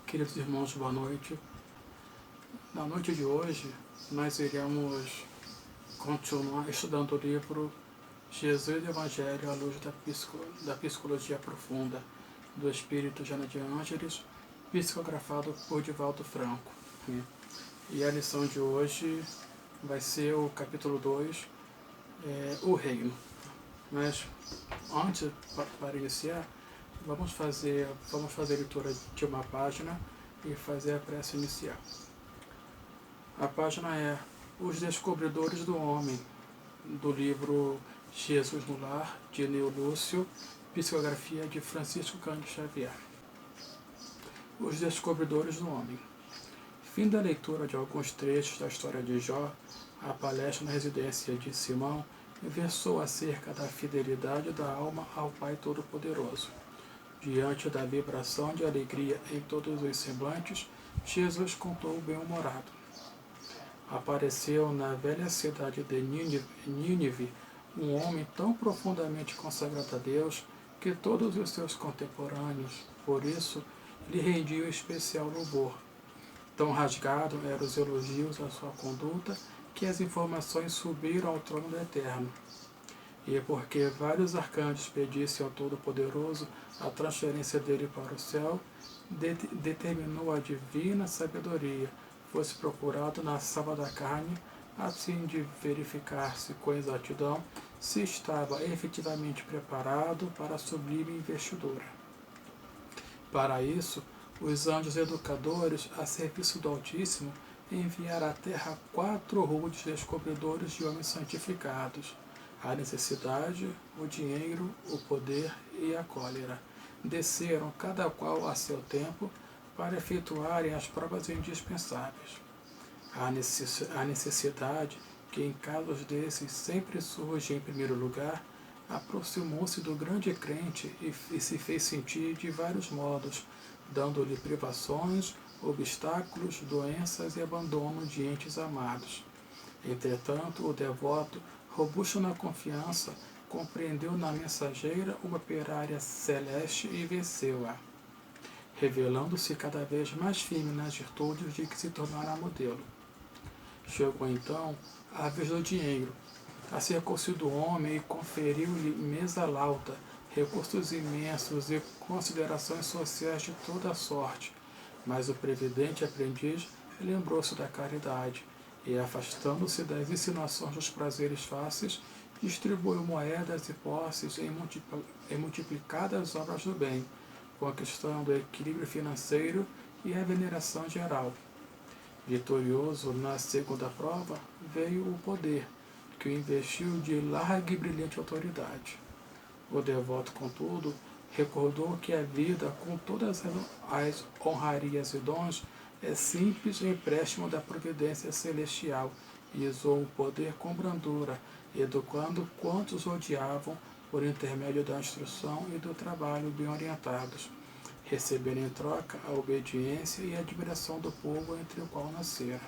Queridos irmãos, boa noite. Na noite de hoje, nós iremos continuar estudando o livro Jesus e o Evangelho à luz da psicologia profunda do Espírito Jana de Ângeles, psicografado por Divaldo Franco. E a lição de hoje vai ser o capítulo 2, o reino. Mas antes, para iniciar, vamos fazer a leitura de uma página e fazer a prece inicial. A página é Os Descobridores do Homem, do livro Jesus no Lar, de Neo Lúcio, psicografia de Francisco Cândido Xavier. Os Descobridores do Homem. Fim da leitura de alguns trechos da história de Jó, a palestra na residência de Simão versou acerca da fidelidade da alma ao Pai Todo-Poderoso. Diante da vibração de alegria em todos os semblantes, Jesus contou o bem-humorado. Apareceu na velha cidade de Nínive um homem tão profundamente consagrado a Deus que todos os seus contemporâneos, por isso, lhe rendiam especial louvor. Tão rasgado eram os elogios à sua conduta que as informações subiram ao trono do Eterno. E porque vários arcanjos pedissem ao Todo-Poderoso a transferência dele para o céu, determinou a divina sabedoria fosse procurado na sala da carne, a fim de verificar-se com exatidão se estava efetivamente preparado para a sublime investidura. Para isso, os anjos educadores, a serviço do Altíssimo, enviaram à terra 4 rudes descobridores de homens santificados: a necessidade, o dinheiro, o poder e a cólera. Desceram, cada qual a seu tempo, para efetuarem as provas indispensáveis. A necessidade, que em casos desses sempre surge em primeiro lugar, aproximou-se do grande crente e se fez sentir de vários modos, dando-lhe privações, obstáculos, doenças e abandono de entes amados. Entretanto, o devoto, robusto na confiança, compreendeu na mensageira uma operária celeste e venceu-a, revelando-se cada vez mais firme nas virtudes de que se tornara modelo. Chegou então a vez do dinheiro. Acercou-se do homem e conferiu-lhe mesa lauta, recursos imensos e considerações sociais de toda a sorte. Mas o previdente aprendiz lembrou-se da caridade e, afastando-se das insinuações dos prazeres fáceis, distribuiu moedas e posses em multiplicadas obras do bem, conquistando o equilíbrio financeiro e a veneração geral. Vitorioso na segunda prova, veio o poder, que o investiu de larga e brilhante autoridade. O devoto, contudo, recordou que a vida, com todas as honrarias e dons, é simples empréstimo da providência celestial, e usou o poder com brandura, educando quantos odiavam por intermédio da instrução e do trabalho bem orientados, recebendo em troca a obediência e a admiração do povo entre o qual nascera.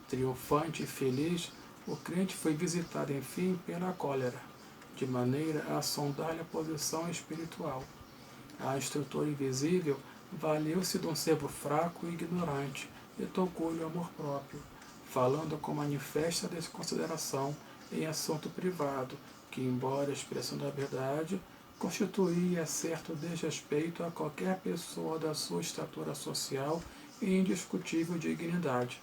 Triunfante e feliz, o crente foi visitado, enfim, pela cólera, de maneira a sondar-lhe a posição espiritual. A instrutora invisível valeu-se de um servo fraco e ignorante e tocou-lhe o amor próprio, falando com manifesta desconsideração em assunto privado, que, embora expressando a verdade, constituía certo desrespeito a qualquer pessoa da sua estatura social e indiscutível dignidade.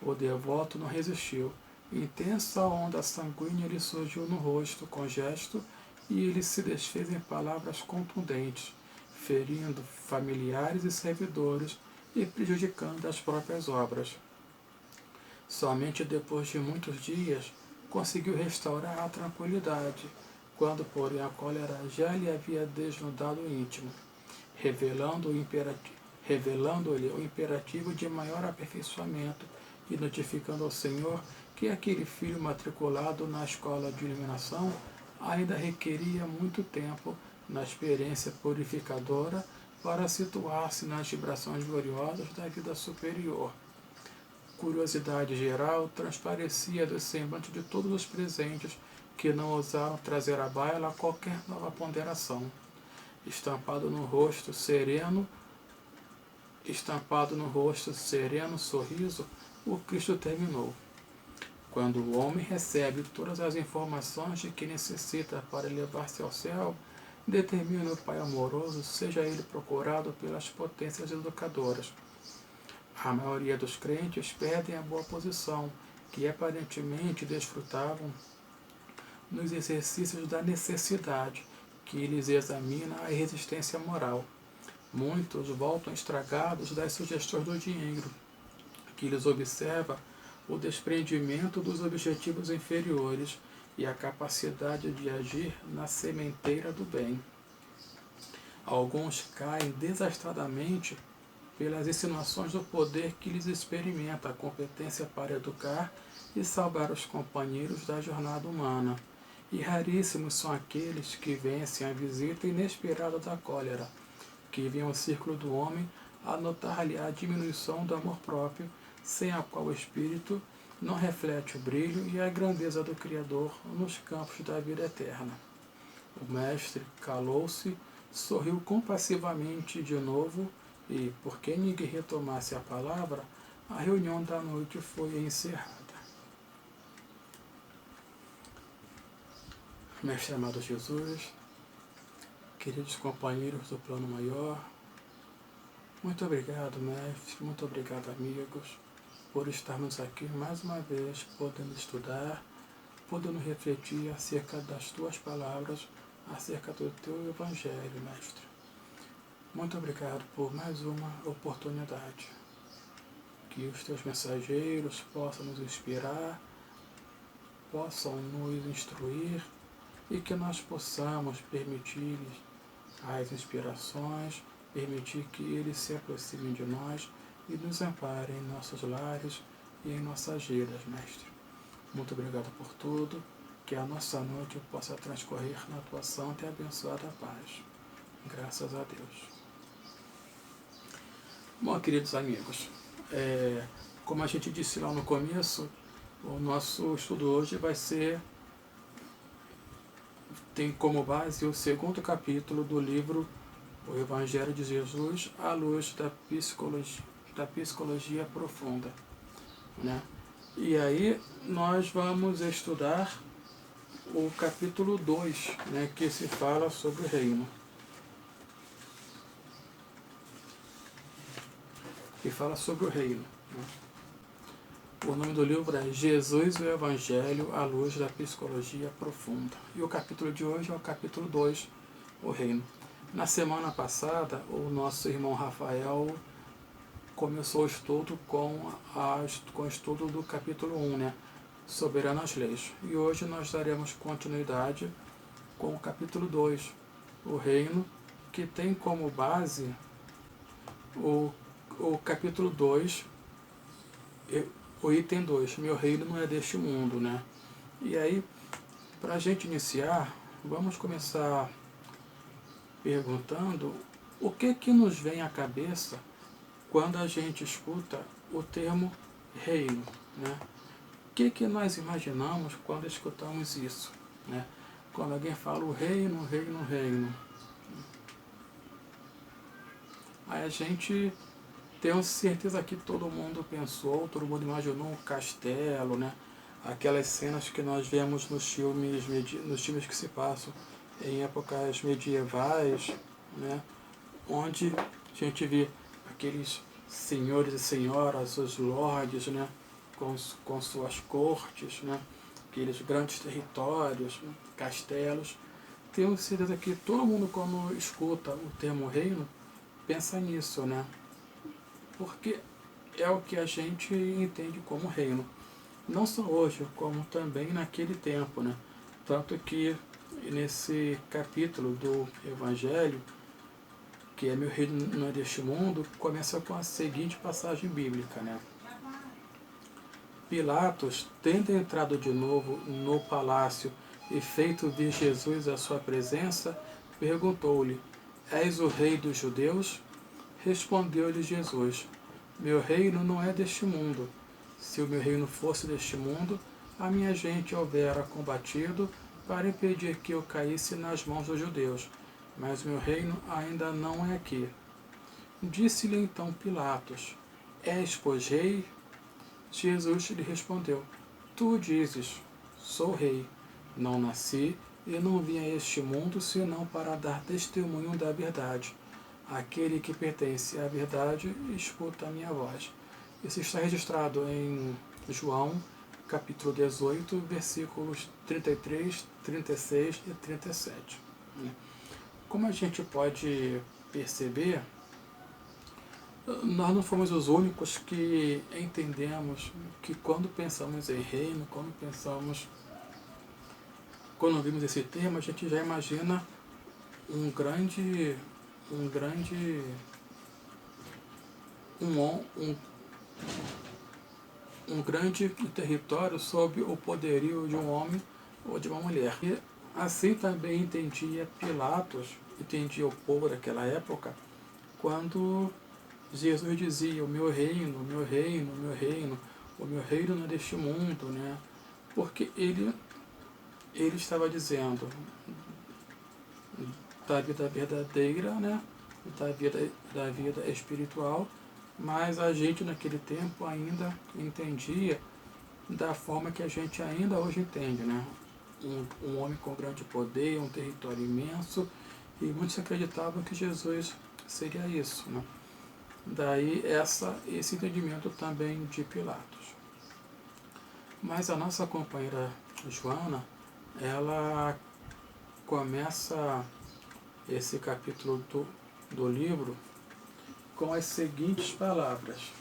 O devoto não resistiu. Intensa onda sanguínea lhe surgiu no rosto com gesto e ele se desfez em palavras contundentes, ferindo familiares e servidores e prejudicando as próprias obras. Somente depois de muitos dias conseguiu restaurar a tranquilidade, quando, porém, a cólera já lhe havia desnudado o íntimo, revelando-lhe o imperativo de maior aperfeiçoamento e notificando ao Senhor que aquele filho matriculado na escola de iluminação ainda requeria muito tempo na experiência purificadora para situar-se nas vibrações gloriosas da vida superior. Curiosidade geral transparecia do semblante de todos os presentes, que não ousaram trazer à baila qualquer nova ponderação. Estampado no rosto sereno estampado no rosto sereno sorriso, o Cristo terminou. Quando o homem recebe todas as informações de que necessita para elevar-se ao céu, determina o Pai amoroso, seja ele procurado pelas potências educadoras. A maioria dos crentes perdem a boa posição, que aparentemente desfrutavam nos exercícios da necessidade, que lhes examina a resistência moral. Muitos voltam estragados das sugestões do dinheiro, que lhes observa o desprendimento dos objetivos inferiores e a capacidade de agir na sementeira do bem. Alguns caem desastradamente pelas insinuações do poder que lhes experimenta a competência para educar e salvar os companheiros da jornada humana. E raríssimos são aqueles que vencem a visita inesperada da cólera, que vem ao círculo do homem a notar-lhe a diminuição do amor próprio, sem a qual o espírito não reflete o brilho e a grandeza do Criador nos campos da vida eterna. O mestre calou-se, sorriu compassivamente de novo e, porque ninguém retomasse a palavra, a reunião da noite foi encerrada. Mestre amado Jesus, queridos companheiros do plano maior, muito obrigado, mestre, muito obrigado, amigos, por estarmos aqui mais uma vez, podendo estudar, podendo refletir acerca das tuas palavras, acerca do teu evangelho, mestre. Muito obrigado por mais uma oportunidade. Que os teus mensageiros possam nos inspirar, possam nos instruir e que nós possamos permitir-lhes as inspirações, permitir que eles se aproximem de nós e nos amparem em nossos lares e em nossas vidas, mestre. Muito obrigado por tudo, que a nossa noite possa transcorrer na tua santa e abençoada paz. Graças a Deus. Bom, queridos amigos, como a gente disse lá no começo, o nosso estudo hoje tem como base o 2º capítulo do livro O Evangelho de Jesus à luz da psicologia profunda, né? E aí nós vamos estudar o capítulo 2, né, que se fala sobre o reino. Que fala sobre o reino. Né? O nome do livro é Jesus e o Evangelho à luz da psicologia profunda. E o capítulo de hoje é o capítulo 2, o reino. Na semana passada, o nosso irmão Rafael começou o estudo com o estudo do capítulo 1, né? Soberanas leis. E hoje nós daremos continuidade com o capítulo 2, o reino, que tem como base o capítulo 2, o item 2, meu reino não é deste mundo, né? E aí, para a gente iniciar, vamos começar perguntando o que nos vem à cabeça quando a gente escuta o termo reino, né? O que nós imaginamos quando escutamos isso, né? Quando alguém fala o reino, reino, reino. Aí a gente tem certeza que todo mundo pensou, todo mundo imaginou um castelo, né? Aquelas cenas que nós vemos nos filmes que se passam em épocas medievais, né? Onde a gente vê aqueles senhores e senhoras, os lordes, né? com suas cortes, né? Aqueles grandes territórios, né? Castelos. Tenho certeza que todo mundo, quando escuta o termo reino, pensa nisso, né? Porque é o que a gente entende como reino. Não só hoje, como também naquele tempo, né? Tanto que nesse capítulo do Evangelho, que é meu reino não é deste mundo, começa com a seguinte passagem bíblica, né? Pilatos, tendo entrado de novo no palácio e feito vir Jesus à sua presença, perguntou-lhe: És o rei dos judeus? Respondeu-lhe Jesus: Meu reino não é deste mundo. Se o meu reino fosse deste mundo, a minha gente houvera combatido para impedir que eu caísse nas mãos dos judeus. Mas meu reino ainda não é aqui. Disse-lhe então Pilatos: És, pois, rei? Jesus lhe respondeu: Tu dizes, sou rei. Não nasci e não vim a este mundo senão para dar testemunho da verdade. Aquele que pertence à verdade escuta a minha voz. Isso está registrado em João, capítulo 18, versículos 33, 36 e 37. Como a gente pode perceber, nós não fomos os únicos que entendemos que quando pensamos em reino, quando vimos esse termo, a gente já imagina um grande território sob o poderio de um homem ou de uma mulher. E assim também entendia Pilatos, entendia o povo daquela época, quando Jesus dizia: o meu reino, o meu reino, o meu reino, o meu reino não é deste mundo, né? Porque ele estava dizendo da vida verdadeira, né? Da vida espiritual, mas a gente naquele tempo ainda entendia da forma que a gente ainda hoje entende, né? Um homem com grande poder, um território imenso, e muitos acreditavam que Jesus seria isso, né? Daí esse entendimento também de Pilatos. Mas a nossa companheira Joana, ela começa esse capítulo do livro com as seguintes palavras: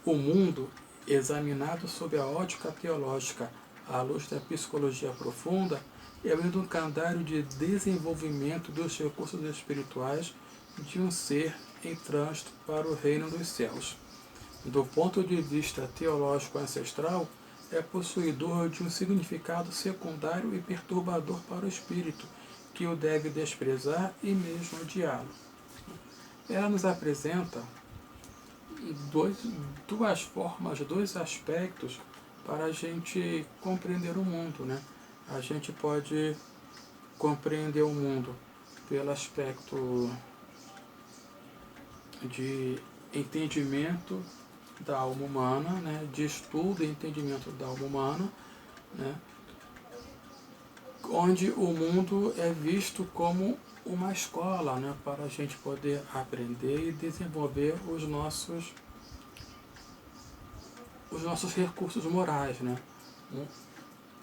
o mundo, examinado sob a ótica teológica à luz da psicologia profunda, é um educandário de desenvolvimento dos recursos espirituais de um ser em trânsito para o reino dos céus. Do ponto de vista teológico ancestral, é possuidor de um significado secundário e perturbador para o espírito, que o deve desprezar e mesmo odiá-lo. Ela nos apresenta duas formas, dois aspectos para a gente compreender o mundo, né? A gente pode compreender o mundo pelo aspecto de entendimento da alma humana, né? De estudo e entendimento da alma humana, né? Onde o mundo é visto como uma escola, né? Para a gente poder aprender e desenvolver os nossos recursos morais, né?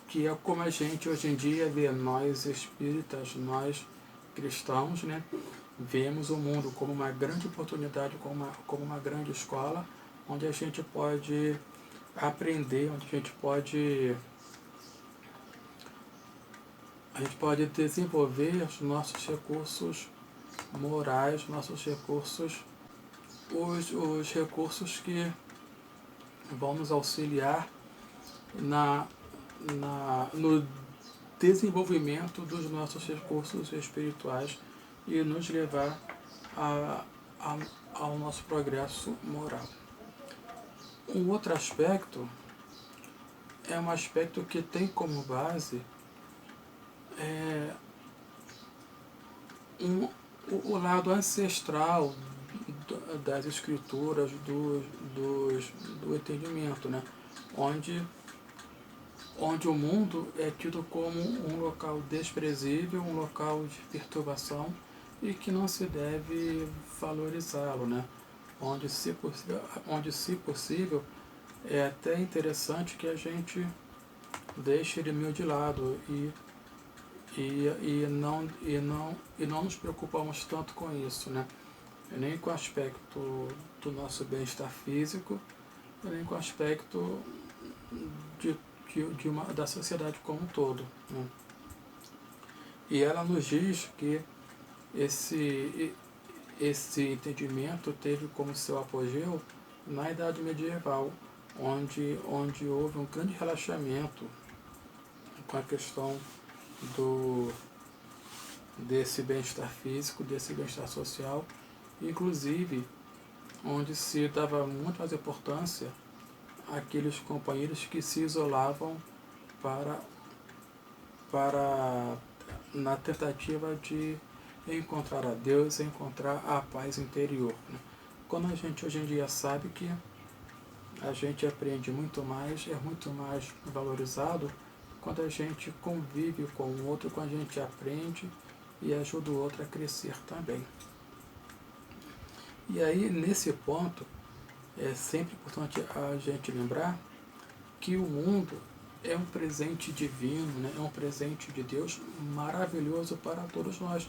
Que é como a gente hoje em dia vê, nós espíritas, nós cristãos, né? Vemos o mundo como uma grande oportunidade, como uma grande escola, onde a gente pode aprender, onde a gente pode desenvolver os nossos recursos morais, nossos recursos, os recursos que vão nos auxiliar no desenvolvimento dos nossos recursos espirituais e nos levar ao nosso progresso moral. Um outro aspecto é um aspecto que tem como base o lado ancestral das escrituras, do entendimento, né? Onde o mundo é tido como um local desprezível, um local de perturbação e que não se deve valorizá-lo, né? Onde, se possível, é até interessante que a gente deixe ele meio de lado e não nos preocupamos tanto com isso, né? Nem com o aspecto do nosso bem-estar físico, nem com o aspecto da sociedade como um todo, né? E ela nos diz que esse entendimento teve como seu apogeu na Idade Medieval, onde houve um grande relaxamento com a questão desse bem-estar físico, desse bem-estar social, inclusive onde se dava muito mais importância àqueles companheiros que se isolavam na tentativa de encontrar a Deus, encontrar a paz interior, né? Quando a gente hoje em dia sabe que a gente aprende muito mais, é muito mais valorizado quando a gente convive com o outro, quando a gente aprende e ajuda o outro a crescer também. E aí, nesse ponto, é sempre importante a gente lembrar que o mundo é um presente divino, né? É um presente de Deus maravilhoso para todos nós.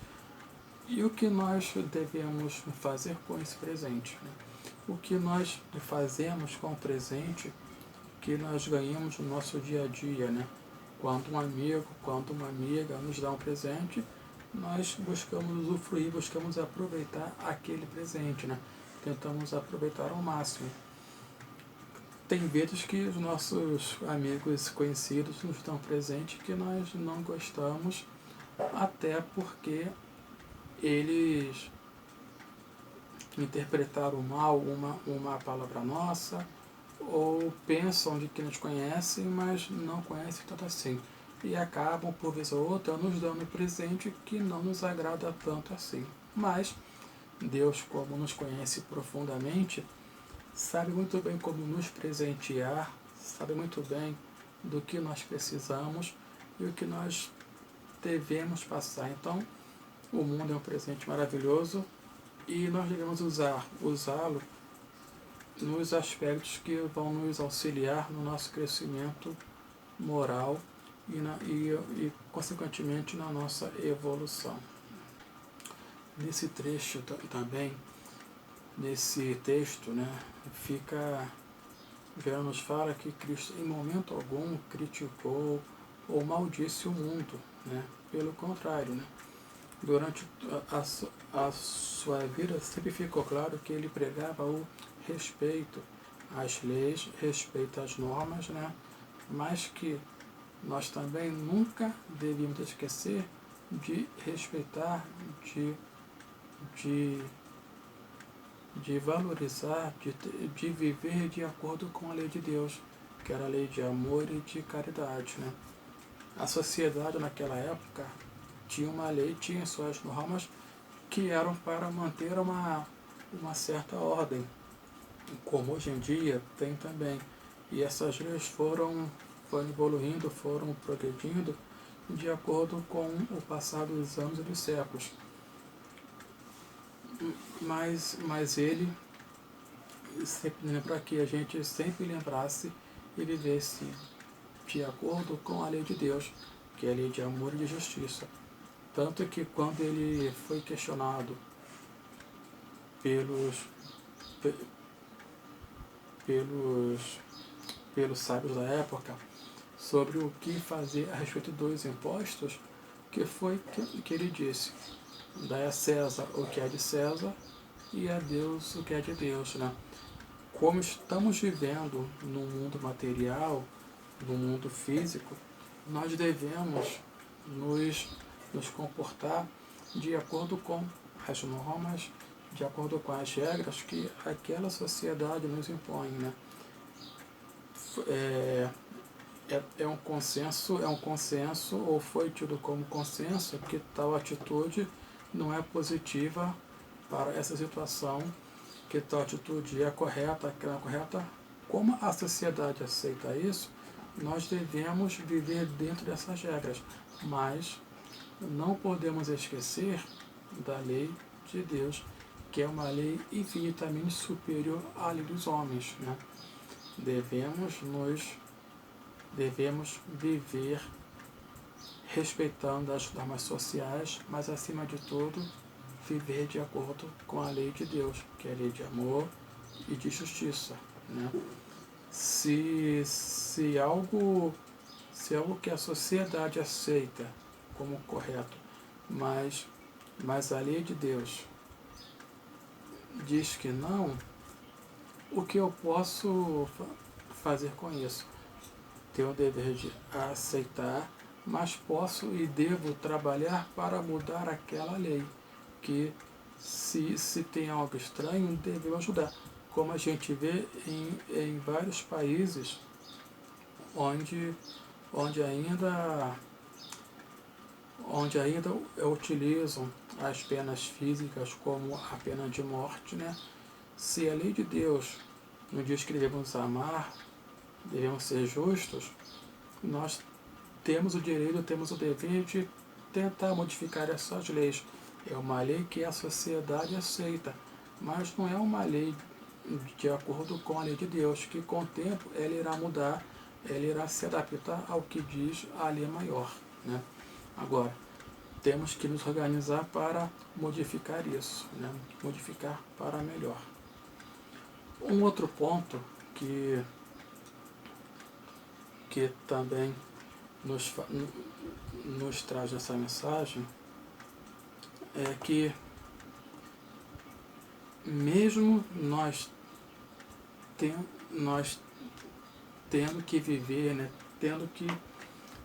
E o que nós devemos fazer com esse presente, né? O que nós fazemos com o presente que nós ganhamos no nosso dia a dia, né? Quando um amigo, quando uma amiga nos dá um presente, nós buscamos usufruir, buscamos aproveitar aquele presente, né? Tentamos aproveitar ao máximo. Tem vezes que os nossos amigos conhecidos nos dão presente que nós não gostamos, até porque eles interpretaram mal uma palavra nossa, ou pensam de que nos conhecem, mas não conhecem tanto assim. E acabam, por vez ou outra, nos dando presente que não nos agrada tanto assim. Mas Deus, como nos conhece profundamente, sabe muito bem como nos presentear, sabe muito bem do que nós precisamos e o que nós devemos passar. Então, o mundo é um presente maravilhoso e nós devemos usá-lo nos aspectos que vão nos auxiliar no nosso crescimento moral e consequentemente, na nossa evolução. Nesse trecho também, nesse texto, né, já nos fala que Cristo em momento algum criticou ou maldisse o mundo, né? Pelo contrário, né? Durante a sua vida sempre ficou claro que ele pregava o respeito às leis, respeito às normas, né? Mas que nós também nunca devíamos esquecer de respeitar, de valorizar, de viver de acordo com a lei de Deus, que era a lei de amor e de caridade, né? A sociedade naquela época tinha uma lei, tinha suas normas que eram para manter uma certa ordem, como hoje em dia tem também. E essas leis foram evoluindo, foram progredindo de acordo com o passar dos anos e dos séculos. Mas ele sempre lembra que a gente sempre lembrasse e vivesse de acordo com a lei de Deus, que é a lei de amor e de justiça. Tanto que quando ele foi questionado pelos sábios da época sobre o que fazer a respeito dos impostos, que foi que ele disse: dai a César o que é de César e a Deus o que é de Deus, né? Como estamos vivendo no mundo material, no mundo físico, nós devemos nos comportar de acordo com as normas, de acordo com as regras que aquela sociedade nos impõe, né? É um consenso, ou foi tido como consenso, que tal atitude não é positiva para essa situação, que tal atitude é correta, que não é correta. Como a sociedade aceita isso, nós devemos viver dentro dessas regras, mas não podemos esquecer da lei de Deus, que é uma lei infinitamente superior à lei dos homens, né? Devemos viver respeitando as normas sociais, mas acima de tudo, viver de acordo com a lei de Deus, que é a lei de amor e de justiça, né? Se algo que a sociedade aceita como correto, mas a lei de Deus diz que não, o que eu posso fazer com isso? Tenho o dever de aceitar, mas posso e devo trabalhar para mudar aquela lei, que se tem algo estranho, devo ajudar. Como a gente vê em vários países onde ainda utilizam as penas físicas como a pena de morte, né? Se a lei de Deus nos diz que devemos amar, devemos ser justos, nós temos o direito, temos o dever de tentar modificar essas leis. É uma lei que a sociedade aceita, mas não é uma lei de acordo com a lei de Deus, que com o tempo ela irá mudar, ela irá se adaptar ao que diz a lei maior, né? Agora, temos que nos organizar para modificar isso, né? Modificar para melhor. Um outro ponto que também nos traz essa mensagem é que mesmo nós tendo que viver, né, tendo que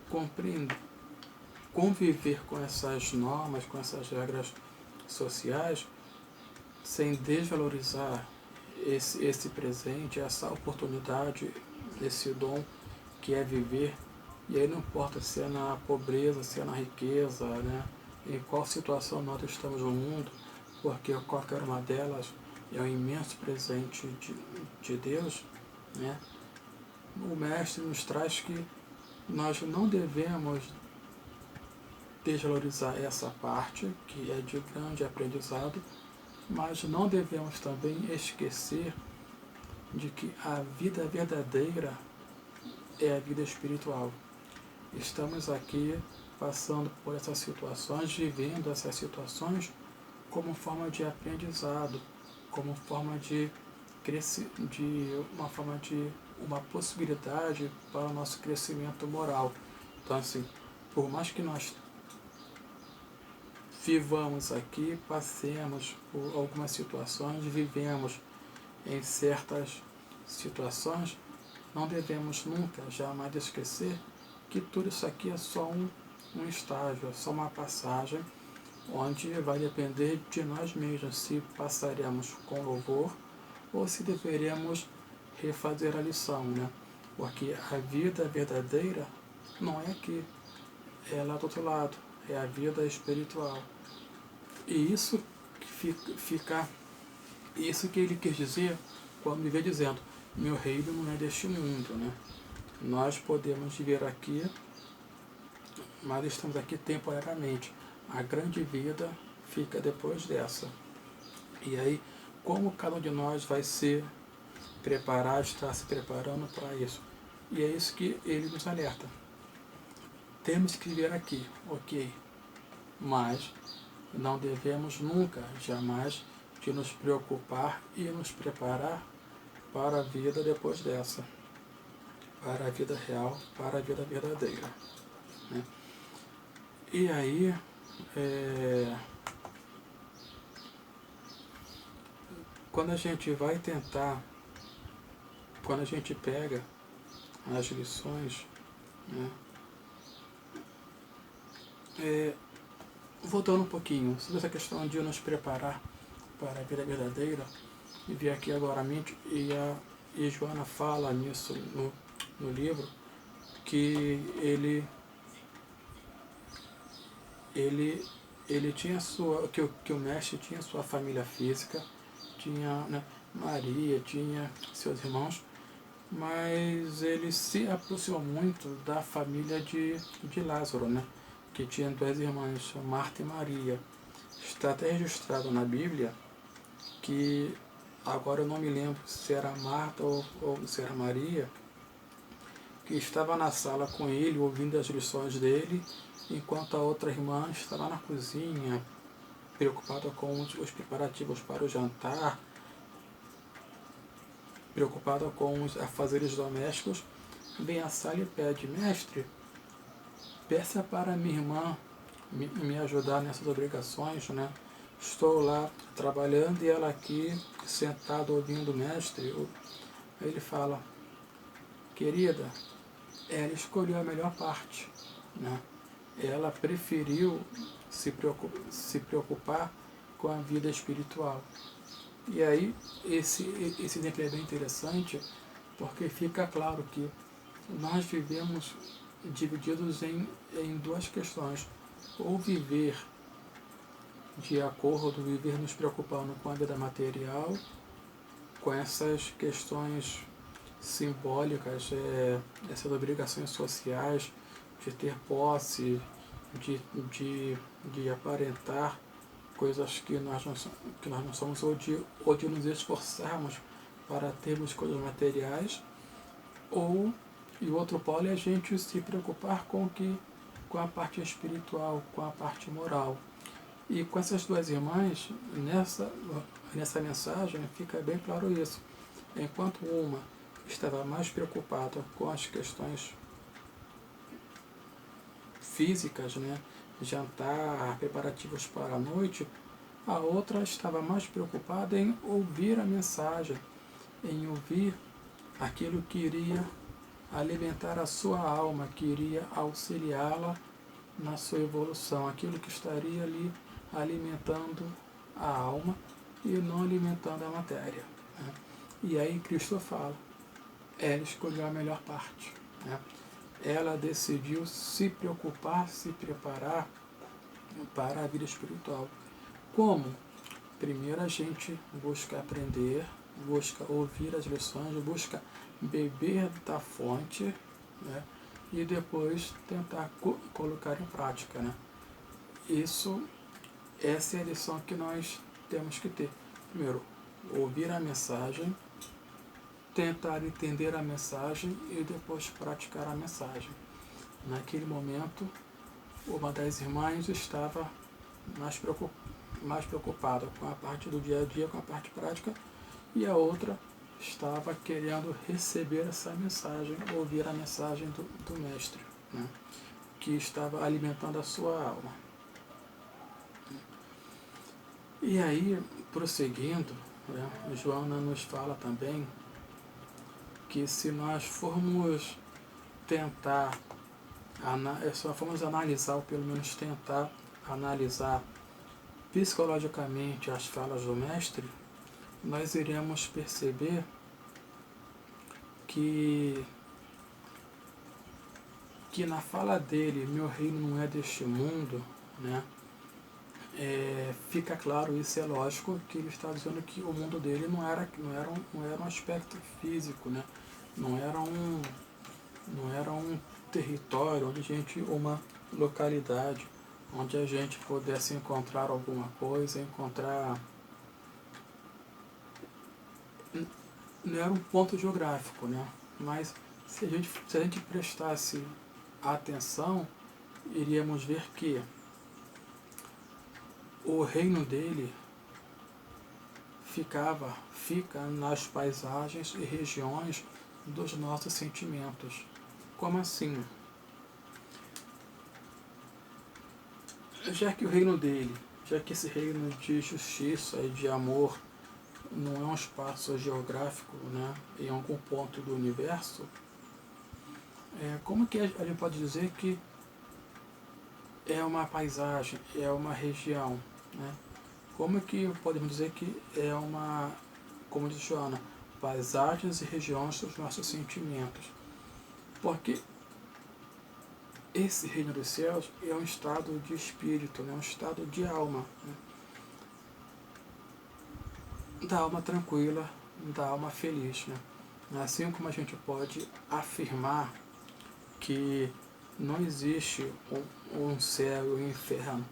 compreender, conviver com essas normas, com essas regras sociais, sem desvalorizar esse presente, essa oportunidade, esse dom que é viver. E aí não importa se é na pobreza, se é na riqueza, né, em qual situação nós estamos no mundo, porque qualquer uma delas é um imenso presente de Deus, né? O Mestre nos traz que nós não devemos desvalorizar essa parte, que é de grande aprendizado, mas não devemos também esquecer de que a vida verdadeira é a vida espiritual. Estamos aqui passando por essas situações, vivendo essas situações como forma de aprendizado, como forma de uma possibilidade para o nosso crescimento moral. Então, assim, por mais que nós vivamos aqui, passemos por algumas situações, vivemos em certas situações, não devemos nunca, jamais esquecer que tudo isso aqui é só um estágio, é só uma passagem, onde vai depender de nós mesmos se passaremos com louvor ou se deveremos refazer a lição, né? Porque a vida verdadeira não é aqui, é lá do outro lado, é a vida espiritual. E isso isso que ele quis dizer quando me veio dizendo: meu reino não é deste mundo, né? Nós podemos viver aqui, mas estamos aqui temporariamente. A grande vida fica depois dessa. E aí, como cada um de nós vai se preparar, está se preparando para isso? E é isso que ele nos alerta. Temos que viver aqui, ok, mas não devemos nunca, jamais, de nos preocupar e nos preparar para a vida depois dessa, para a vida real, para a vida verdadeira, né? E aí, quando a gente vai tentar, quando a gente pega as lições, né, voltando um pouquinho sobre essa questão de nos preparar para a vida verdadeira, e vi aqui agora a mente, e Joana fala nisso no livro, que ele tinha que o mestre tinha sua família física, tinha, né, Maria, tinha seus irmãos, mas ele se aproximou muito da família de Lázaro, né, que tinha duas irmãs, Marta e Maria. Está até registrado na Bíblia que, agora eu não me lembro se era Marta ou se era Maria, que estava na sala com ele, ouvindo as lições dele, enquanto a outra irmã estava na cozinha, preocupada com os preparativos para o jantar, preocupada com os afazeres domésticos. Vem à sala e pede: mestre, peça para minha irmã me ajudar nessas obrigações, né? Estou lá trabalhando e ela aqui sentada ouvindo o mestre. Aí ele fala: querida, ela escolheu a melhor parte, né? Ela preferiu se preocupar com a vida espiritual. E aí, esse exemplo é bem interessante, porque fica claro que nós vivemos divididos em duas questões: ou viver de acordo, viver nos preocupando com a vida material, com essas questões simbólicas, essas obrigações sociais, de ter posse, de aparentar coisas que nós não somos, ou de nos esforçarmos para termos coisas materiais, e o outro polo é a gente se preocupar com a parte espiritual, com a parte moral. E com essas duas irmãs, nessa mensagem, fica bem claro isso. Enquanto uma estava mais preocupada com as questões físicas, né? Jantar, preparativos para a noite, a outra estava mais preocupada em ouvir a mensagem, em ouvir aquilo que iria alimentar a sua alma, que iria auxiliá-la na sua evolução, aquilo que estaria ali alimentando a alma e não alimentando a matéria, né? E aí Cristo fala, ela escolheu a melhor parte, né? Ela decidiu se preocupar, se preparar para a vida espiritual. Como? Primeiro a gente busca aprender, busca ouvir as lições, busca beber da fonte, né? E depois tentar colocar em prática, né? Essa é a lição que nós temos que ter. Primeiro, ouvir a mensagem, tentar entender a mensagem e depois praticar a mensagem. Naquele momento, uma das irmãs estava mais preocupada com a parte do dia a dia, com a parte prática, e a outra estava querendo receber essa mensagem, ouvir a mensagem do Mestre, né? Que estava alimentando a sua alma. E aí, prosseguindo, né, Joana nos fala também que se nós formos tentar, só formos analisar, ou pelo menos tentar analisar psicologicamente as falas do Mestre, nós iremos perceber que na fala dele, meu reino não é deste mundo, né? Fica claro, isso é lógico, que ele está dizendo que o mundo dele não era um aspecto físico, né? Não era um território uma localidade onde a gente pudesse encontrar alguma coisa, não era um ponto geográfico, né? Mas se a gente prestasse atenção, iríamos ver que o reino dele fica nas paisagens e regiões dos nossos sentimentos. Como assim? Já que esse reino de justiça e de amor não é um espaço geográfico, né, em algum ponto do universo, como que a gente pode dizer que é uma paisagem, é uma região, né? Como que podemos dizer que é como diz Joana, paisagens e regiões dos nossos sentimentos? Porque esse reino dos céus é um estado de espírito, né? Um estado de alma, né? Da alma tranquila, da alma feliz, né? Assim como a gente pode afirmar que não existe um céu e um inferno,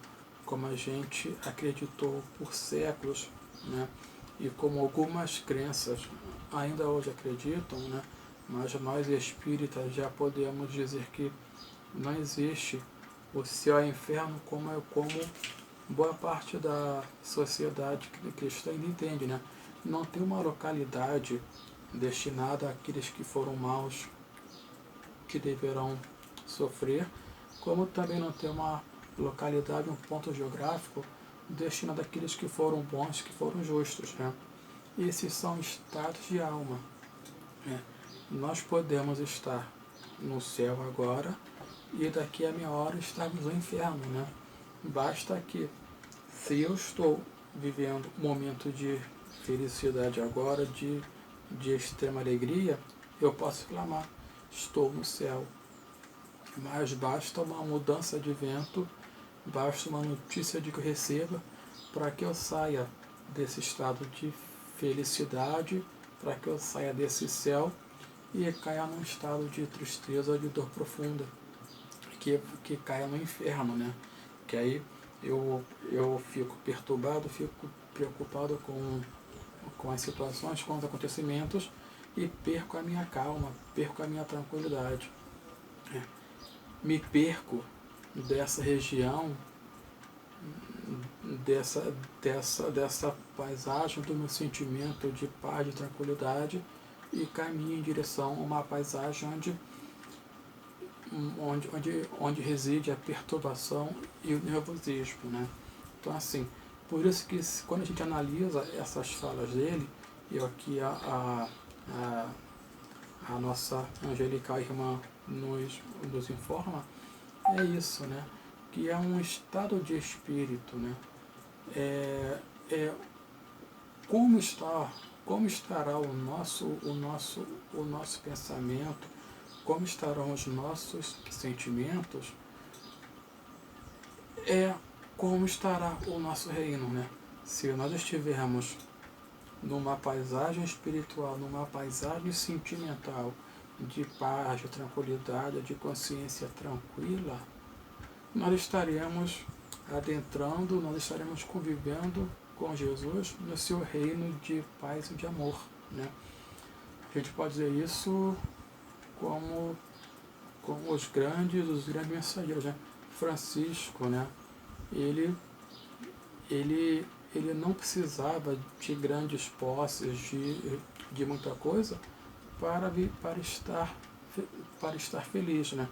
como a gente acreditou por séculos, né? E como algumas crenças ainda hoje acreditam, né? Mas nós espíritas já podemos dizer que não existe o céu e o inferno como boa parte da sociedade cristã ainda entende, né? Não tem uma localidade destinada àqueles que foram maus, que deverão sofrer, como também não tem uma localidade, um ponto geográfico destinado àqueles que foram bons, que foram justos, né? Esses são estados de alma, né? Nós podemos estar no céu agora e daqui a meia hora estarmos no inferno, né? Basta que, se eu estou vivendo um momento de felicidade agora, de extrema alegria, eu posso clamar, estou no céu. Mas basta uma mudança de vento, basta uma notícia de que eu receba, para que eu saia desse estado de felicidade, para que eu saia desse céu e caia num estado de tristeza, de dor profunda, que caia no inferno, né? Que aí eu fico perturbado, fico preocupado com as situações, com os acontecimentos e perco a minha calma, perco a minha tranquilidade. Me perco dessa região, dessa paisagem do meu sentimento de paz, de tranquilidade e caminho em direção a uma paisagem onde reside a perturbação e o nervosismo, né? Então, assim, por isso que quando a gente analisa essas falas dele, e aqui a nossa angelical irmã nos informa, é isso, né? Que é um estado de espírito, né? Como estará o nosso pensamento, como estarão os nossos sentimentos, como estará o nosso reino, né? Se nós estivermos numa paisagem espiritual, numa paisagem sentimental, de paz, de tranquilidade, de consciência tranquila, nós estaremos adentrando, nós estaremos convivendo com Jesus no seu reino de paz e de amor, né? A gente pode dizer isso como os grandes mensageiros, né? Francisco, né? Ele não precisava de grandes posses, de muita coisa para estar feliz, né?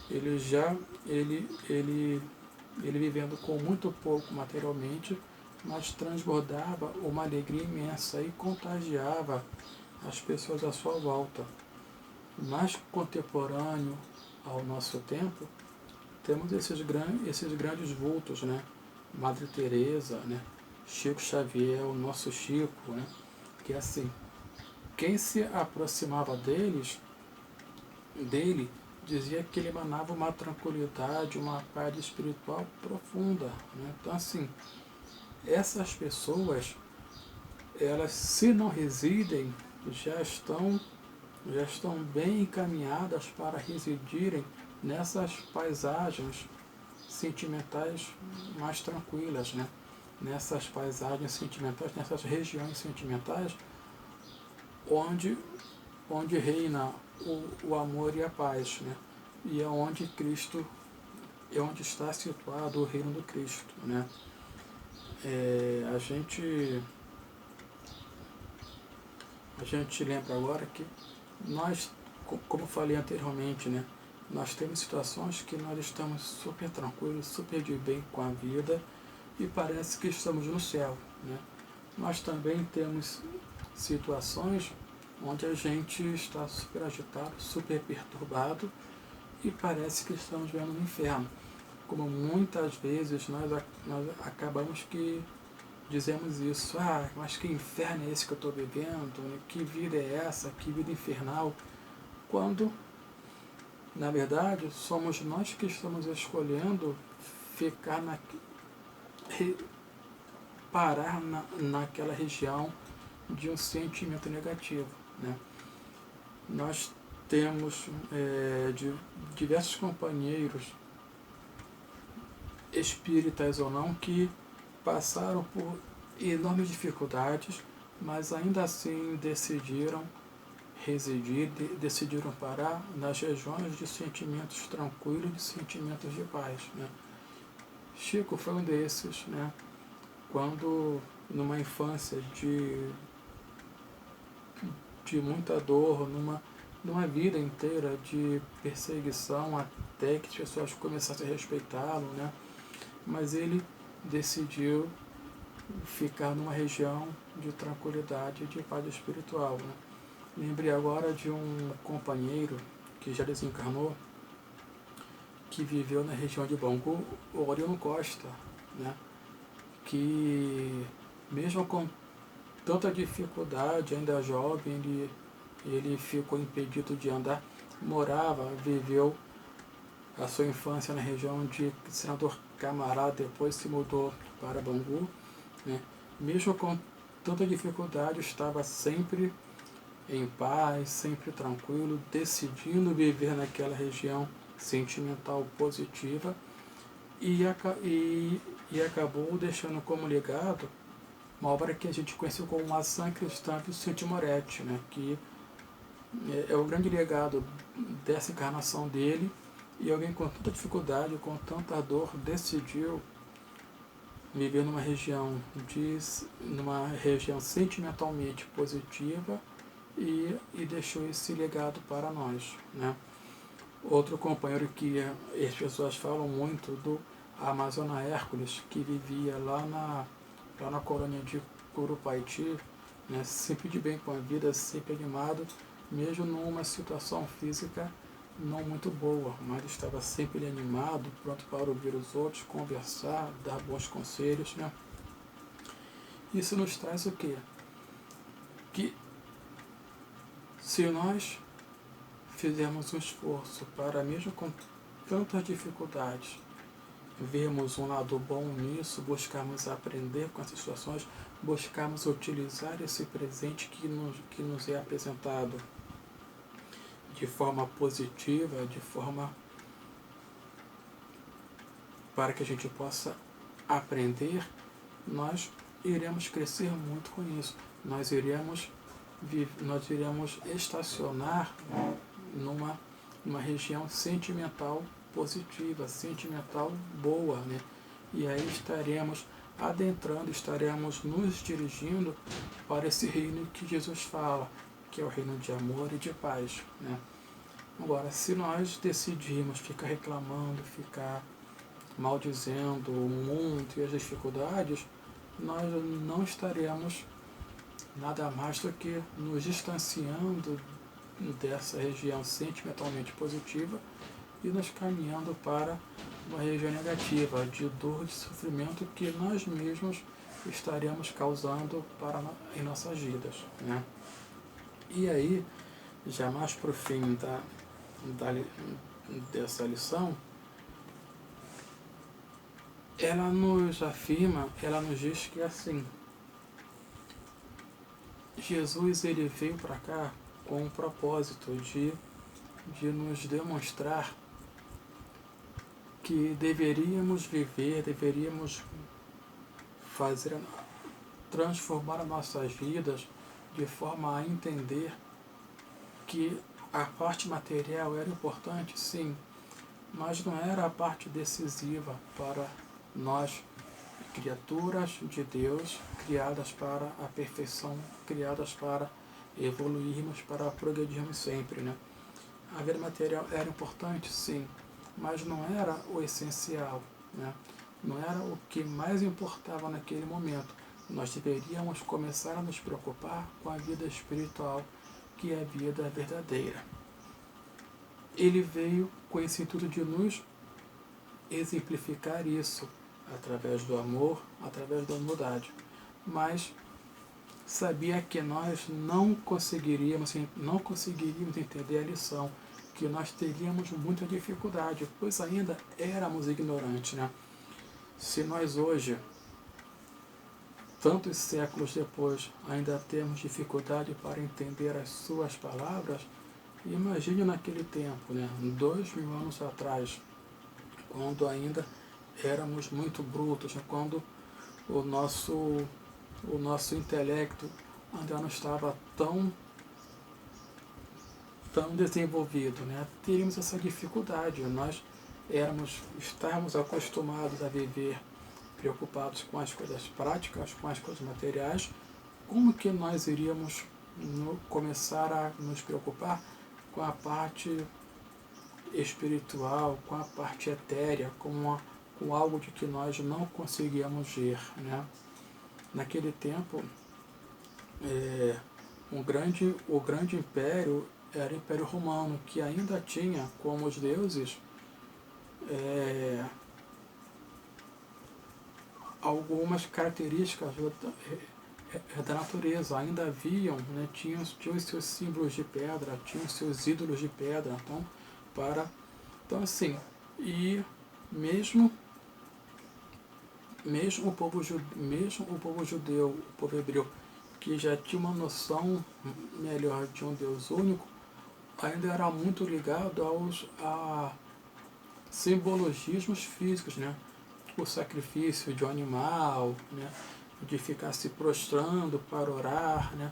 Ele vivendo com muito pouco materialmente, mas transbordava uma alegria imensa e contagiava as pessoas à sua volta. Mais contemporâneo ao nosso tempo, temos esses grandes vultos, né? Madre Teresa, né? Chico Xavier, o nosso Chico, né? Que é assim, quem se aproximava dele dizia que ele emanava uma tranquilidade, uma paz espiritual profunda, né? Então, assim, essas pessoas, elas, se não residem, já estão bem encaminhadas para residirem nessas paisagens sentimentais mais tranquilas, né? Nessas paisagens sentimentais, nessas regiões sentimentais onde reina o amor e a paz, né? E é onde está situado o reino do Cristo, né? A gente lembra agora que nós, como falei anteriormente, né? Nós temos situações que nós estamos super tranquilos, super de bem com a vida e parece que estamos no céu, né? Nós também temos situações onde a gente está super agitado, super perturbado e parece que estamos vendo no inferno. Como muitas vezes nós acabamos que dizemos isso, mas que inferno é esse que eu estou vivendo? Que vida é essa? Que vida infernal? Quando, na verdade, somos nós que estamos escolhendo parar naquela região de um sentimento negativo, né? Nós temos diversos companheiros, espíritas ou não, que passaram por enormes dificuldades, mas ainda assim decidiram residir, decidiram parar nas regiões de sentimentos tranquilos, de sentimentos de paz, né? Chico foi um desses, né? Quando, numa infância de muita dor, numa vida inteira de perseguição, até que as pessoas começassem a respeitá-lo, né? Mas ele decidiu ficar numa região de tranquilidade e de paz espiritual, né? Lembrei agora de um companheiro que já desencarnou, que viveu na região de Bangu, o Orion Costa, né? Que mesmo com tanta dificuldade, ainda jovem, ele ficou impedido de andar, viveu a sua infância na região de Senador Camará, depois se mudou para Bangu, né? Mesmo com tanta dificuldade, estava sempre em paz, sempre tranquilo, decidindo viver naquela região sentimental positiva e acabou deixando como legado uma obra que a gente conheceu como Ação Cristã Vicente Moretti, né? Que é o grande legado dessa encarnação dele, e alguém com tanta dificuldade, com tanta dor, decidiu viver numa região sentimentalmente positiva e deixou esse legado para nós, né? Outro companheiro que as pessoas falam muito do Amazona Hércules, que vivia lá na colônia de Curupaiti, né? Sempre de bem com a vida, sempre animado, mesmo numa situação física não muito boa, mas estava sempre animado, pronto para ouvir os outros, conversar, dar bons conselhos, né? Isso nos traz o quê? Que se nós fizermos um esforço para, mesmo com tantas dificuldades, vermos um lado bom nisso, buscarmos aprender com essas situações, buscarmos utilizar esse presente que nos é apresentado de forma positiva, de forma para que a gente possa aprender, nós iremos crescer muito com isso. Nós iremos estacionar numa região sentimental positiva, sentimental boa, né? E aí estaremos adentrando, estaremos nos dirigindo para esse reino que Jesus fala, que é o reino de amor e de paz, né? Agora, se nós decidirmos ficar reclamando, ficar maldizendo o mundo e as dificuldades, nós não estaremos nada mais do que nos distanciando dessa região sentimentalmente positiva e nos caminhando para uma região negativa, de dor, de sofrimento que nós mesmos estaremos causando em nossas vidas, né? E aí, já mais para o fim dessa lição, ela nos afirma, ela nos diz que assim, Jesus ele veio para cá com o propósito de nos demonstrar que deveríamos viver, deveríamos transformar as nossas vidas de forma a entender que a parte material era importante, sim, mas não era a parte decisiva para nós, criaturas de Deus, criadas para a perfeição, criadas para evoluirmos, para progredirmos sempre, né? A vida material era importante, sim, mas não era o essencial, né? Não era o que mais importava naquele momento. Nós deveríamos começar a nos preocupar com a vida espiritual, que é a vida verdadeira. Ele veio com esse intuito de nos exemplificar isso, através do amor, através da humildade. Mas sabia que nós não conseguiríamos entender a lição, que nós teríamos muita dificuldade, pois ainda éramos ignorantes, né? Se nós hoje, tantos séculos depois, ainda temos dificuldade para entender as suas palavras, imagine naquele tempo, né? 2000 anos atrás, quando ainda éramos muito brutos, né? Quando o nosso intelecto ainda não estava tão desenvolvido, né? Teríamos essa dificuldade. Nós estávamos acostumados a viver preocupados com as coisas práticas, com as coisas materiais. Como que nós iríamos começar a nos preocupar com a parte espiritual, com a parte etérea, com algo de que nós não conseguíamos ver, né? Naquele tempo, o grande império era o Império Romano, que ainda tinha como os deuses algumas características da natureza. Ainda haviam, né, tinham os seus símbolos de pedra, tinham os seus ídolos de pedra. Então assim, e mesmo mesmo o povo judeu, o povo hebreu, que já tinha uma noção melhor de um Deus único, ainda era muito ligado a simbologismos físicos, né? O sacrifício de um animal, né? De ficar se prostrando para orar, né?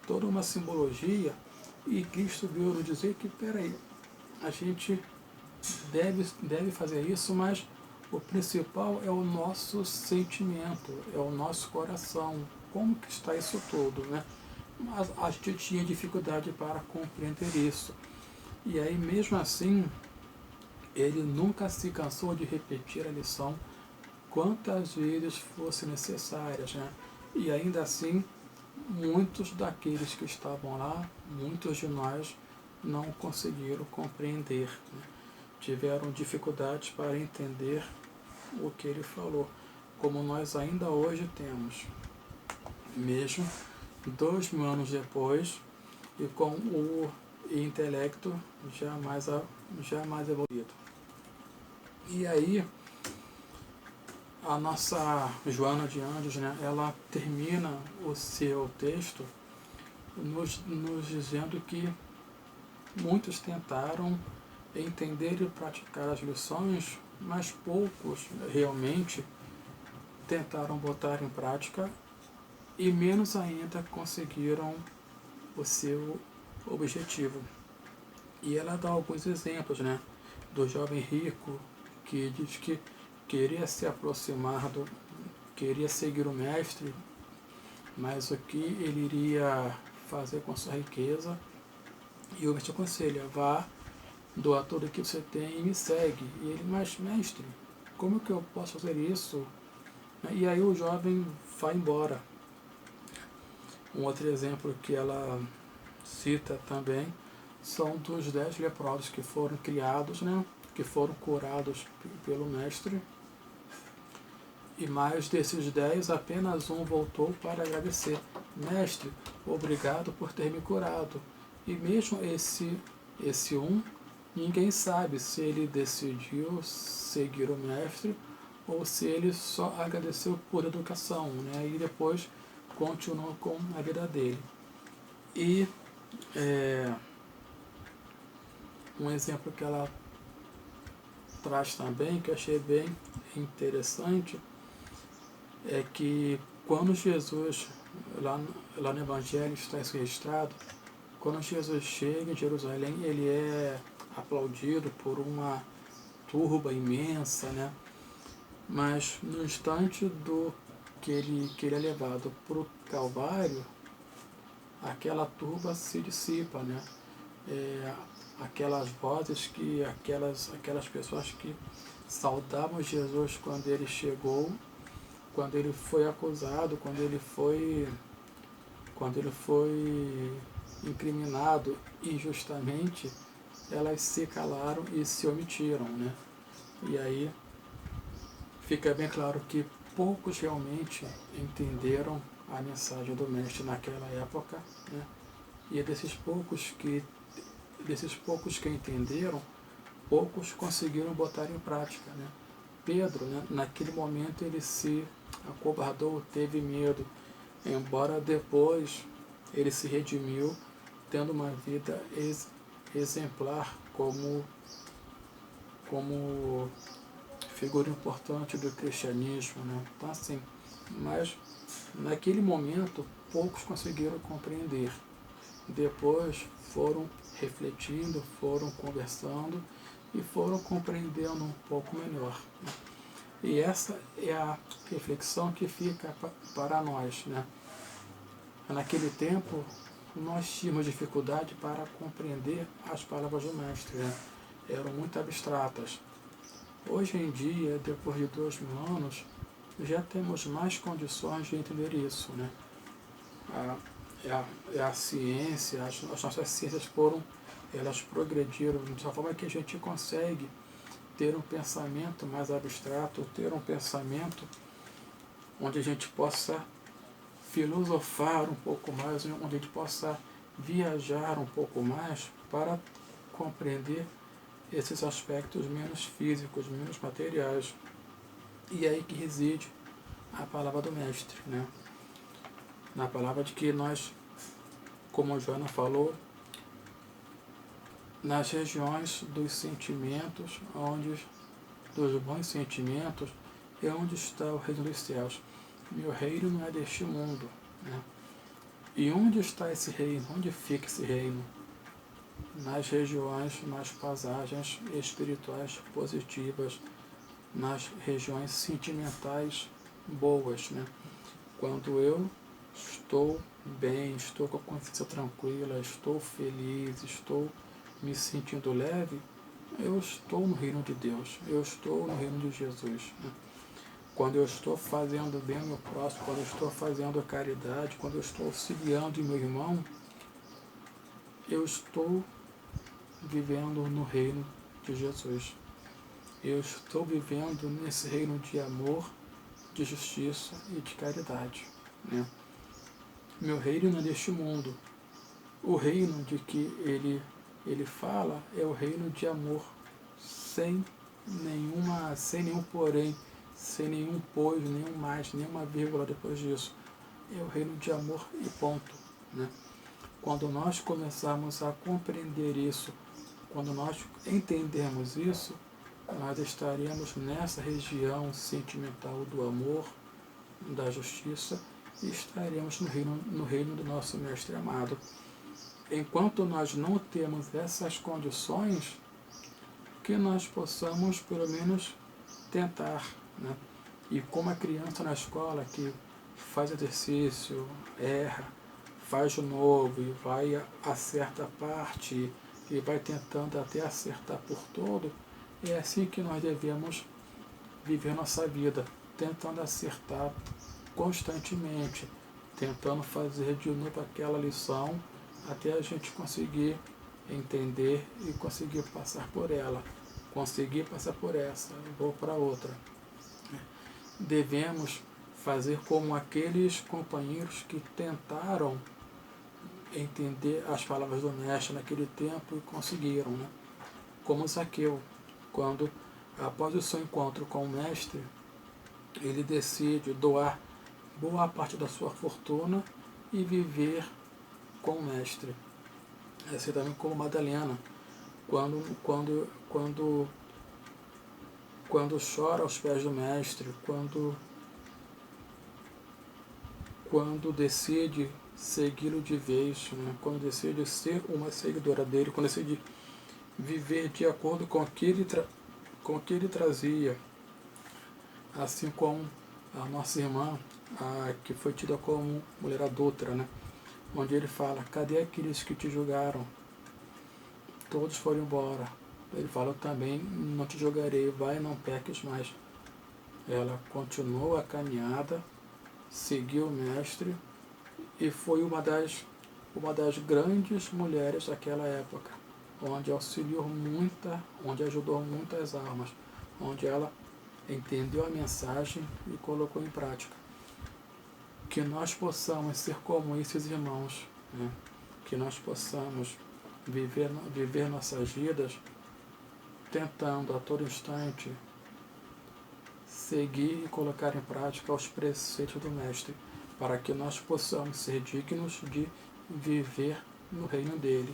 Toda uma simbologia. E Cristo veio nos dizer que, peraí, a gente deve fazer isso, mas o principal é o nosso sentimento, é o nosso coração. Como que está isso tudo, né? Mas a gente tinha dificuldade para compreender isso. E aí, mesmo assim, ele nunca se cansou de repetir a lição quantas vezes fossem necessárias, né? E ainda assim, muitos daqueles que estavam lá, muitos de nós, não conseguiram compreender, né? Tiveram dificuldades para entender o que ele falou, como nós ainda hoje temos, mesmo 2000 anos depois e com o intelecto já mais evoluído. E aí, a nossa Joana de Anjos, né, ela termina o seu texto nos dizendo que muitos tentaram entender e praticar as lições, mas poucos realmente tentaram botar em prática e menos ainda conseguiram o seu objetivo. E ela dá alguns exemplos, né, do jovem rico que diz que queria se aproximar queria seguir o mestre, mas o que ele iria fazer com sua riqueza? E o mestre aconselha: vá, doa tudo que você tem e me segue. E ele: mas mestre, como que eu posso fazer isso? E aí o jovem vai embora. Um outro exemplo que ela cita também são dos 10 leprosos que foram criados, né, que foram curados pelo mestre. E mais desses 10, apenas um voltou para agradecer: mestre, obrigado por ter me curado. E mesmo esse um, ninguém sabe se ele decidiu seguir o mestre ou se ele só agradeceu por educação, né? E depois continuou com a vida dele. E um exemplo que ela traz também, que eu achei bem interessante, é que quando Jesus, lá no Evangelho está isso registrado, quando Jesus chega em Jerusalém, ele é aplaudido por uma turba imensa, né? Mas no instante que ele é levado para o Calvário, aquela turba se dissipa, né? Aquelas vozes aquelas pessoas que saudavam Jesus quando ele chegou, quando ele foi acusado, quando ele foi incriminado injustamente, elas se calaram e se omitiram, né? E aí fica bem claro que poucos realmente entenderam a mensagem do mestre naquela época, né? E desses poucos que entenderam, poucos conseguiram botar em prática, né? Pedro, né, naquele momento, ele se acovardou, teve medo, embora depois ele se redimiu, tendo uma vida exemplar como figura importante do cristianismo, né? Então, assim, mas naquele momento poucos conseguiram compreender. Depois foram refletindo, foram conversando e foram compreendendo um pouco melhor, né? E essa é a reflexão que fica para nós, né? Naquele tempo, nós tínhamos dificuldade para compreender as palavras do mestre, né? Eram muito abstratas. Hoje em dia, depois de 2000 anos, já temos mais condições de entender isso, né? A ciência, as nossas ciências elas progrediram de uma forma que a gente consegue ter um pensamento mais abstrato, ter um pensamento onde a gente possa filosofar um pouco mais, onde a gente possa viajar um pouco mais para compreender esses aspectos menos físicos, menos materiais. E é aí que reside a palavra do Mestre, né? Na palavra de que nós, como Joana falou, nas regiões dos sentimentos, dos bons sentimentos, é onde está o reino dos céus. Meu reino não é deste mundo, né? E onde está esse reino? Onde fica esse reino? Nas regiões, nas passagens espirituais positivas, nas regiões sentimentais boas, né? Quando eu estou bem, estou com a consciência tranquila, estou feliz, estou me sentindo leve, eu estou no reino de Deus, eu estou no reino de Jesus, né? Quando eu estou fazendo bem ao meu próximo, quando eu estou fazendo a caridade, quando eu estou auxiliando o meu irmão, eu estou vivendo no reino de Jesus. Eu estou vivendo nesse reino de amor, de justiça e de caridade, né? Meu reino não é deste mundo. O reino de que ele fala é o reino de amor, sem nenhum porém, sem nenhum pois, nenhum mais, nenhuma vírgula depois disso. É o reino de amor e ponto, né? Quando nós começarmos a compreender isso, quando nós entendermos isso, nós estaremos nessa região sentimental do amor, da justiça, e estaremos no reino do nosso Mestre amado. Enquanto nós não temos essas condições, que nós possamos pelo menos tentar, né? E como a criança na escola que faz exercício, erra, faz de novo e vai acerta a parte e vai tentando até acertar por todo, é assim que nós devemos viver nossa vida, tentando acertar constantemente, tentando fazer de novo aquela lição até a gente conseguir entender e conseguir passar por ela, conseguir passar por essa, vou para outra. Devemos fazer como aqueles companheiros que tentaram entender as palavras do Mestre naquele tempo e conseguiram, né? Como Zaqueu, quando após o seu encontro com o Mestre, ele decide doar boa parte da sua fortuna e viver com o Mestre. Assim também como Madalena, quando chora aos pés do Mestre, quando decide segui-lo de vez, né? Quando decide ser uma seguidora dele, quando decide viver de acordo com o que ele trazia, assim como a nossa irmã, que foi tida como mulher adúltera, né? Onde ele fala, cadê aqueles que te julgaram? Todos foram embora. Ele fala, eu também não te julgarei, vai e não peques mais. Ela continuou a caminhada, seguiu o Mestre e foi uma das grandes mulheres daquela época, onde auxiliou onde ajudou muitas almas, onde ela entendeu a mensagem e colocou em prática. Que nós possamos ser como esses irmãos, né? Que nós possamos viver nossas vidas tentando a todo instante seguir e colocar em prática os preceitos do Mestre, para que nós possamos ser dignos de viver no reino dele,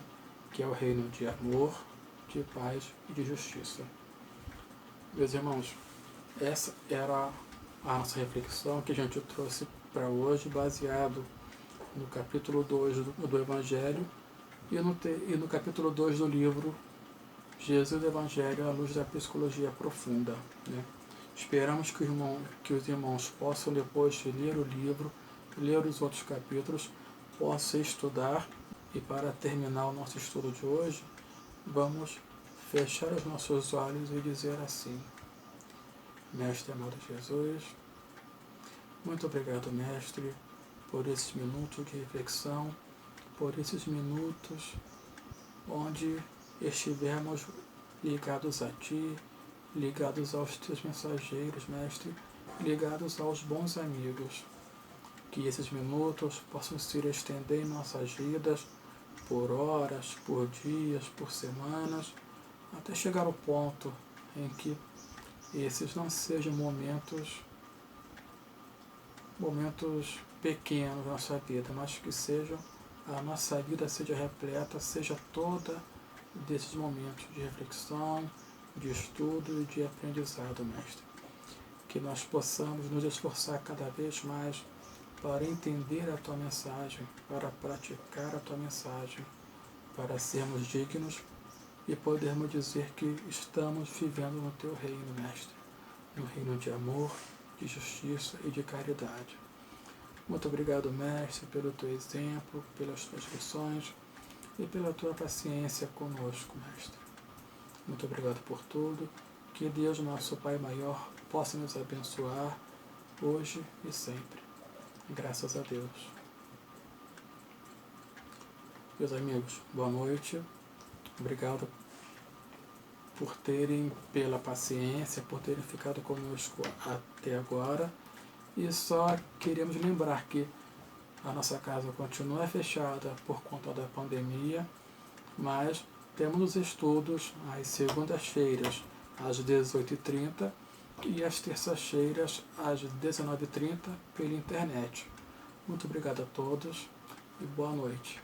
que é o reino de amor, de paz e de justiça. Meus irmãos, essa era a nossa reflexão que a gente trouxe para hoje, baseado no capítulo 2 do Evangelho e no capítulo 2 do livro Jesus do Evangelho à luz da psicologia profunda, né? Esperamos que os irmãos possam, depois de ler o livro, ler os outros capítulos, possam estudar. E para terminar o nosso estudo de hoje, vamos fechar os nossos olhos e dizer assim: Mestre amado Jesus, muito obrigado, Mestre, por esses minutos de reflexão, por esses minutos onde estivermos ligados a Ti, ligados aos Teus mensageiros, Mestre, ligados aos bons amigos. Que esses minutos possam se estender em nossas vidas por horas, por dias, por semanas, até chegar ao ponto em que esses não sejam momentos momentos pequenos na nossa vida, mas que a nossa vida seja repleta, seja toda desses momentos de reflexão, de estudo e de aprendizado, Mestre. Que nós possamos nos esforçar cada vez mais para entender a Tua mensagem, para praticar a Tua mensagem, para sermos dignos e podermos dizer que estamos vivendo no Teu reino, Mestre, no reino de amor, de justiça e de caridade. Muito obrigado, Mestre, pelo Teu exemplo, pelas Tuas lições e pela Tua paciência conosco, Mestre. Muito obrigado por tudo. Que Deus, nosso Pai maior, possa nos abençoar hoje e sempre. Graças a Deus. Meus amigos, boa noite. Obrigado por terem, pela paciência, por terem ficado conosco até agora. E só queremos lembrar que a nossa casa continua fechada por conta da pandemia, mas temos os estudos às segundas-feiras, às 18h30 e às terças-feiras, às 19h30, pela internet. Muito obrigado a todos e boa noite.